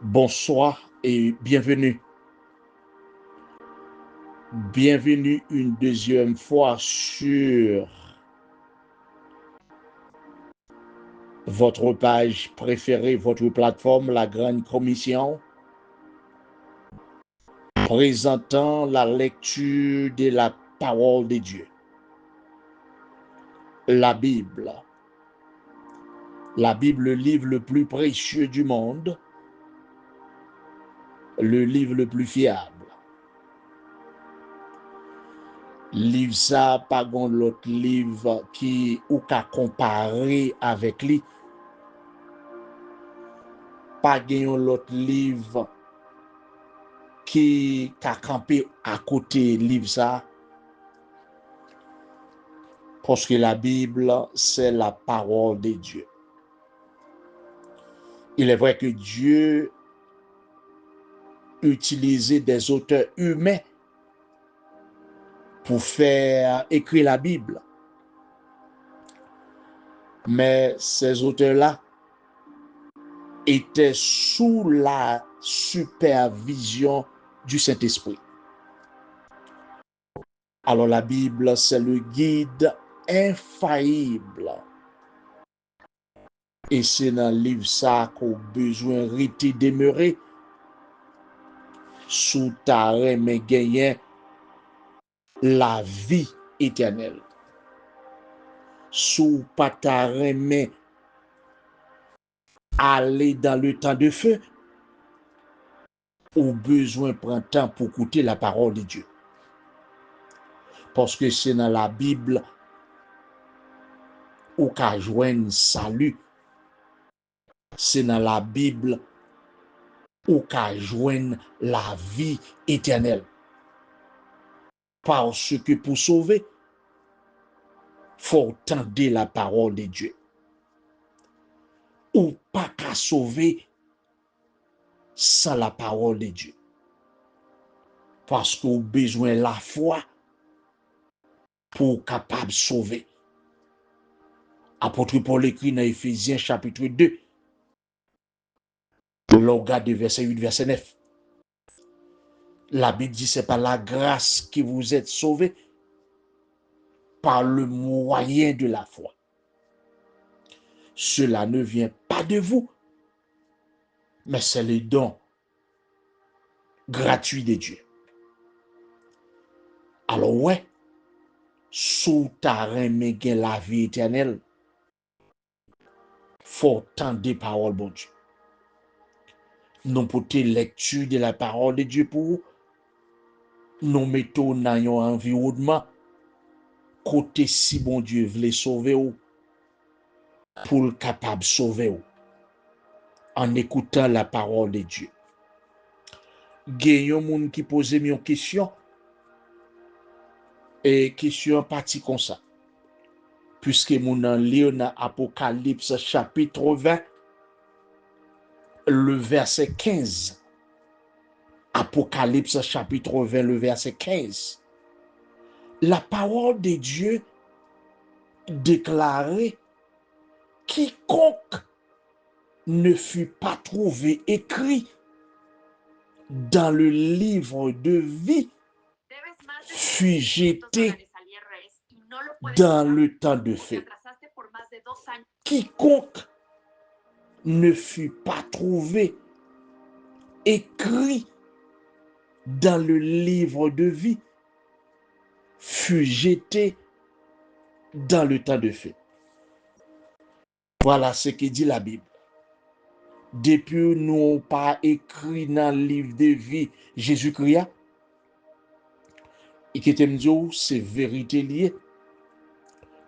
Bonsoir et bienvenue. Bienvenue une deuxième fois sur votre page préférée, votre plateforme, la Grande Commission, présentant la lecture de la parole de Dieu. La Bible, le livre le plus précieux du monde, le livre le plus fiable. Livre ça, pas gon l'autre livre qui ou qu'a comparé avec lui. Pas gen l'autre livre qui a campé à côté livre ça. Parce que la Bible, c'est la parole de Dieu. Il est vrai que Dieu utilisait des auteurs humains pour faire écrire la Bible. Mais ces auteurs-là étaient sous la supervision du Saint-Esprit. Alors la Bible, c'est le guide infaillible. Et c'est dans le livre ça qu'on a besoin de rester demeurer sous ta mais gagner la vie éternelle. Sous pas ta mais aller dans le temps de feu, ou besoin de prendre temps pour écouter la parole de Dieu. Parce que c'est dans la Bible où qu'a joindre salut. C'est dans la Bible où qu'a joindre la vie éternelle. Parce que pour sauver, faut entendre la parole de Dieu. Ou pas qu'à sauver sans la parole de Dieu. Parce qu'on a besoin de la foi pour capable de sauver. Apôtre Paul écrit dans Éphésiens chapitre 2, le regard de verset 8, verset 9. La Bible dit c'est par la grâce que vous êtes sauvés par le moyen de la foi. Cela ne vient pas de vous, mais c'est le don gratuit de Dieu. Alors ouais, sous ta reine la vie éternelle, faut entendre des paroles bon Dieu. Nous porter lecture de la parole de Dieu pour nous mettons dans un environnement côté si bon Dieu voulait sauver ou pour le capable sauver ou en écoutant la parole de Dieu. Gagnons moun qui pose une question et question partie comme ça. Puisque moun en lire dans Apocalypse chapitre 20 le verset 15. Apocalypse chapitre 20 le verset 15. La parole de Dieu déclarait quiconque ne fut pas trouvé écrit dans le livre de vie fut jeté dans le temps de feu. Quiconque ne fut pas trouvé écrit dans le livre de vie fut jeté dans le temps de feu. Voilà ce que dit la Bible. Depuis nous n'avons pas écrit dans le livre de vie Jésus-Christ, et qui te c'est vérité liée.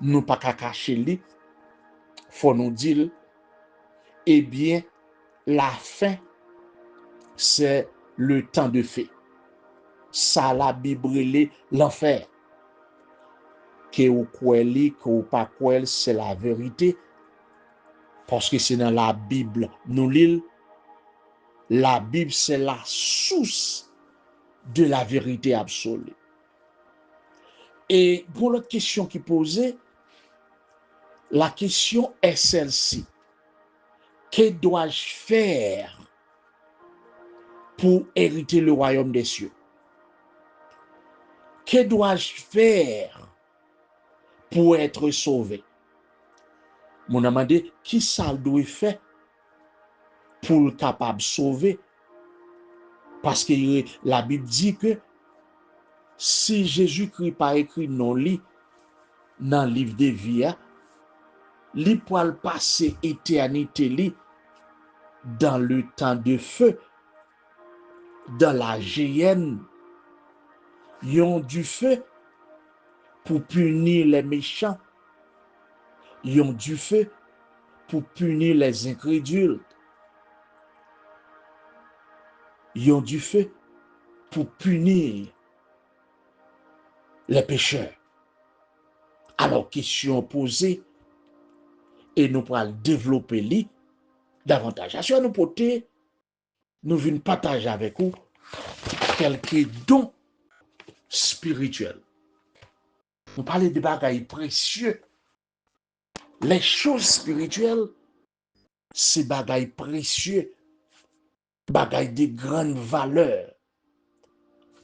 Nous pas qu'à cacher li, faut nous dire, eh bien, la fin, c'est le temps de feu. Ça la Bible l'enfer. Que ou kweli, que ou pas kwel, c'est la vérité. Parce que c'est dans la Bible, nous lisons. La Bible, c'est la source de la vérité absolue. Et pour l'autre question qui posait, la question est celle-ci. Que dois-je faire pour hériter le royaume des cieux. Que dois-je faire pour être sauvé? Mon demandé, qui ça doit faire pour être capable de sauver? Parce que la Bible dit que si Jésus-Christ pas écrit non lit dans le livre de vie, li pour passer éternité li dans le temps de feu, dans la géhenne, yon du feu pour punir les méchants, yon du feu pour punir les incrédules, yon du feu pour punir les pécheurs. Alors, question posée, et nous pourrons développer li davantage. Assurez nous porter, nous venons partager avec vous quelques dons spirituels. Nous parlons de bagailles précieux. Les choses spirituelles, c'est bagailles précieux, bagailles de grande valeur,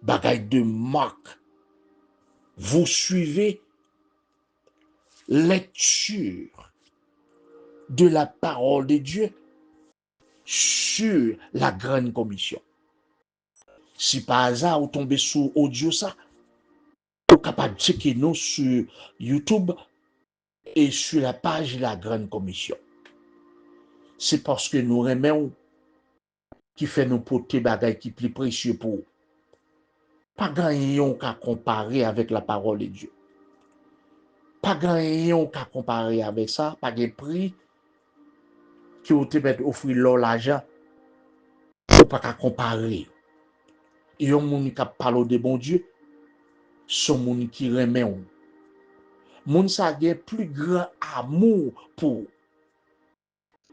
bagailles de marque. Vous suivez lecture de la parole de Dieu sur la grande commission. Si par hasard vous tombez sur audio ça, vous êtes capable de checker nous sur YouTube et sur la page de la grande commission. C'est parce que nous remettons qui fait nous porter bagailles qui plus précieux pour vous. Pas grand qu'à comparer avec la parole de Dieu. Pas grand qu'à comparer avec ça, pas de prix qui vous te met offrir l'argent, pas qu'à comparer. Et yon moun qui parle de bon Dieu, son moun qui remet on. Moun sa gen plus grand amour pour.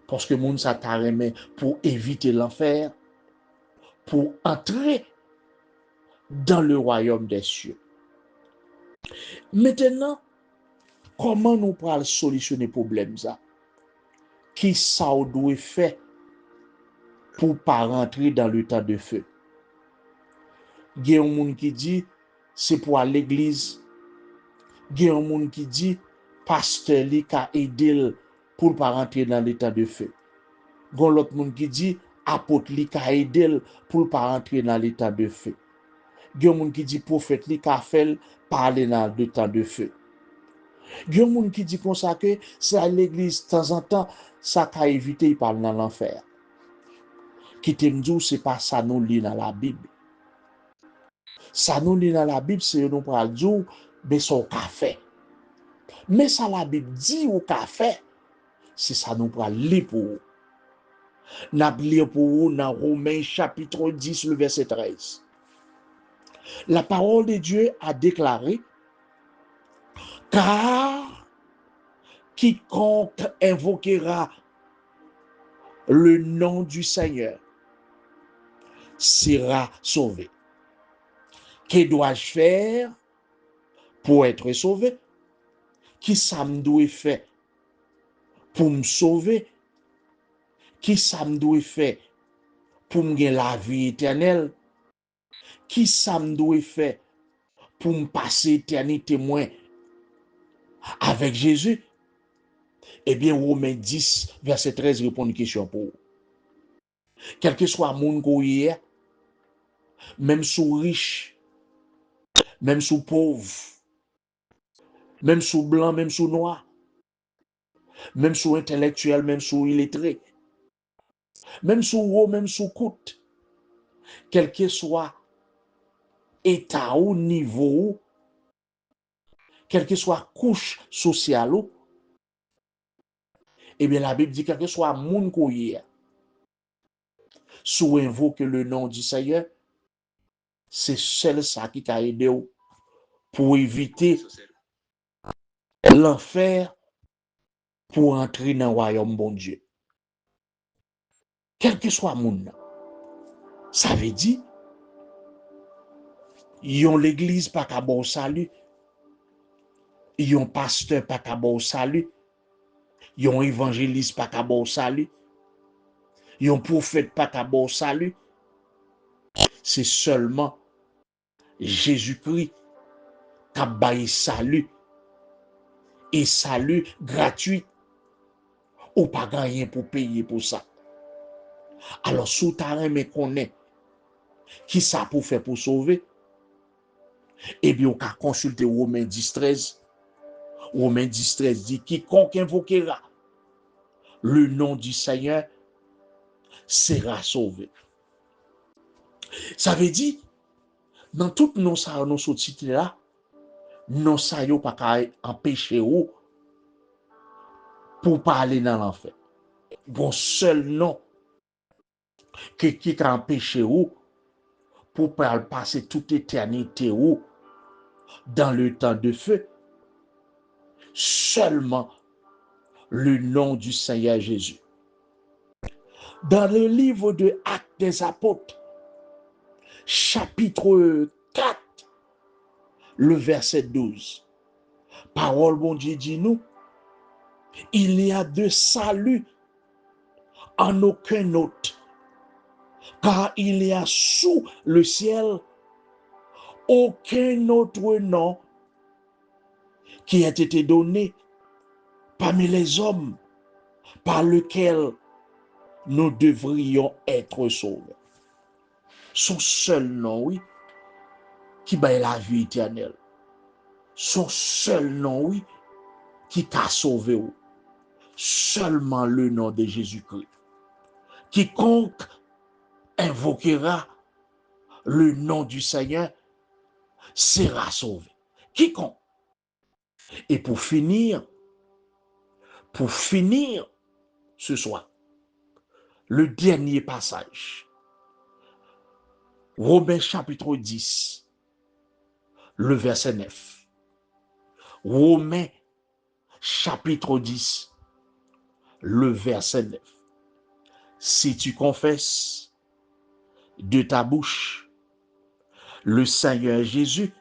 Parce que moun sa ta remet pour éviter l'enfer, pour entrer dans le royaume des cieux. Maintenant, comment nous pourrons solutionner le problème ça? Qui ça doit faire pour pas rentrer dans le temps de feu? Il y a un monde qui dit c'est pour aller à l'église. Il y a un monde qui dit pasteur li ka aider pour pas rentrer dans l'état de feu. Il y a l'autre monde qui dit apôtre li ka aider pour pas rentrer dans l'état de feu. Il y a un monde qui dit prophète li ka fait parler dans le temps de feu. Il y a un monde qui dit comme ça que c'est à l'église de temps en temps ça ka éviter parler dans l'enfer. Qui te me dit c'est pas ça nous lit dans la Bible. Ça nous lit dans la Bible c'est nous pour dire mais son café. Mais ça la Bible dit au café, c'est ça nous pour lire pour vous. N'a lire pour vous dans Romains chapitre 10 le verset 13. La parole de Dieu a déclaré car quiconque invoquera le nom du Seigneur sera sauvé. Que dois-je faire pour être sauvé? Qui ça me doit faire pour me sauver? Qui ça me doit faire pour me gagner la vie éternelle? Qui ça me doit faire pour me passer éternité moins avec Jésus? Eh bien, Romains 10, verset 13 répond une question pour vous. Quel que soit mon goyer, même sous riche, même sous pauvre, même sous blanc, même sous noir, même sous intellectuel, même sous illettré, même sous haut, même sous coûte, quel que soit état ou niveau, quelle que soit couche sociale, eh bien la Bible dit quel que soit mon goyer, sous invoque le nom du Seigneur, c'est seul ça qui t'a aidé pour éviter l'enfer, pour entrer dans le royaume bon Dieu. Quel que soit mon nom, ça veut dire, yon l'église pas qu'à bon salut, yon pasteur pas qu'à bon salut, yon évangéliste pas qu'à bon salut, yon prophète pas qu'à bon salut, c'est seulement Jésus-Christ qui a baillé salut, et salut gratuit, ou pas rien pour payer pour ça. Alors, sous ta mais qu'on est, qui ça pour faire pour sauver? Eh bien, on peut consulter Romains 10, 13. Romains 10, 13 dit, quiconque invoquera le nom du Seigneur sera sauvé. Ça veut dire, dans tout nos sous-titres là, non ça yo pas qu'à empêcher ou pour pas aller dans l'enfer. Bon seul nom qui a empêché ou pour pas passer toute éternité ou dans le temps de feu, seulement le nom du Seigneur Jésus. Dans le livre de Actes des Apôtres, chapitre 4, le verset 12, parole bon Dieu dit nous, il y a de salut en aucun autre, car il y a sous le ciel aucun autre nom qui a été donné parmi les hommes par lequel nous devrions être sauvés. Son seul nom, oui, qui bat la vie éternelle. Son seul nom, oui, qui t'a sauvé. Seulement le nom de Jésus-Christ. Quiconque invoquera le nom du Seigneur sera sauvé. Quiconque. Et pour finir ce soir, le dernier passage, Romains chapitre 10, le verset 9. Romains chapitre 10, le verset 9. Si tu confesses de ta bouche le Seigneur Jésus,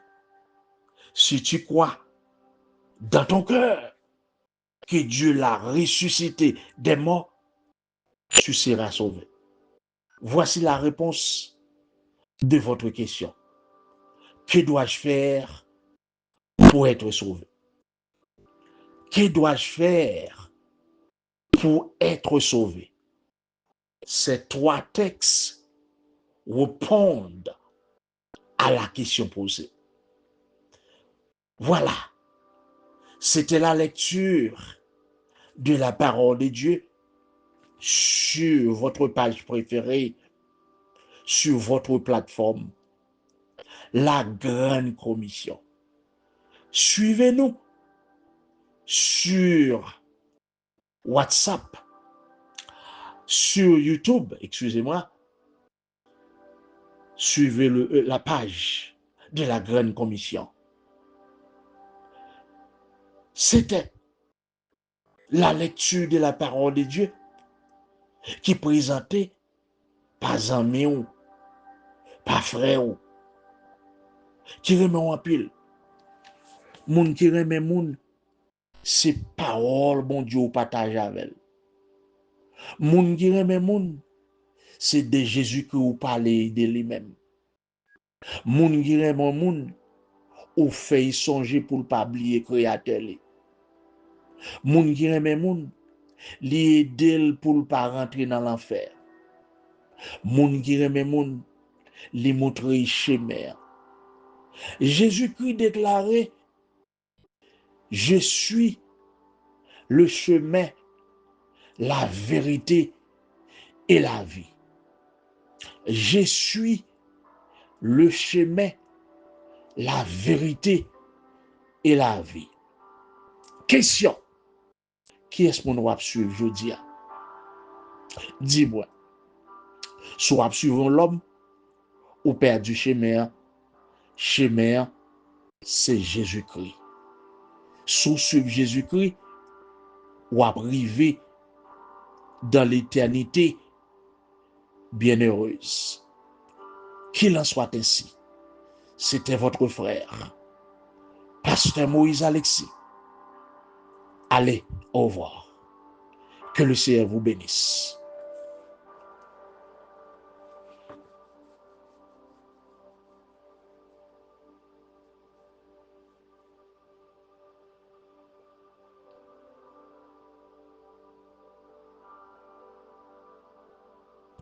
si tu crois dans ton cœur que Dieu l'a ressuscité des morts, tu seras sauvé. Voici la réponse de votre question. Que dois-je faire pour être sauvé? Que dois-je faire pour être sauvé? Ces trois textes répondent à la question posée. Voilà, c'était la lecture de la parole de Dieu sur votre page préférée, sur votre plateforme, la Grande Commission. Suivez-nous sur WhatsApp, sur YouTube, excusez-moi. Suivez la page de la Grande Commission. C'était la lecture de la parole de Dieu qui présentait pas ami ou, pas frère ou, qui remet en pile. Moun qui remet moun, c'est parole bon Dieu ou partage avec elle. Moun qui remet moun, c'est de Jésus que vous parlez de lui-même. Moun qui remet moun, ou fait songer pour ne pas oublier créateur. Moun qui remet moun, li aide pour ne pas rentrer dans l'enfer. Moun qui remet moun, li montre chemin. Jésus-Christ déclarait, je suis le chemin, la vérité et la vie. Je suis le chemin, la vérité et la vie. Question. Qui est-ce qu'on va suivre aujourd'hui? Dis-moi. Soit suivons l'homme ou perdu chemin. Chemin, c'est Jésus-Christ. Sous suivre Jésus-Christ ou arriver dans l'éternité bienheureuse. Qu'il en soit ainsi. C'était votre frère, Pasteur Moïse Alexis. Allez, au revoir. Que le Seigneur vous bénisse.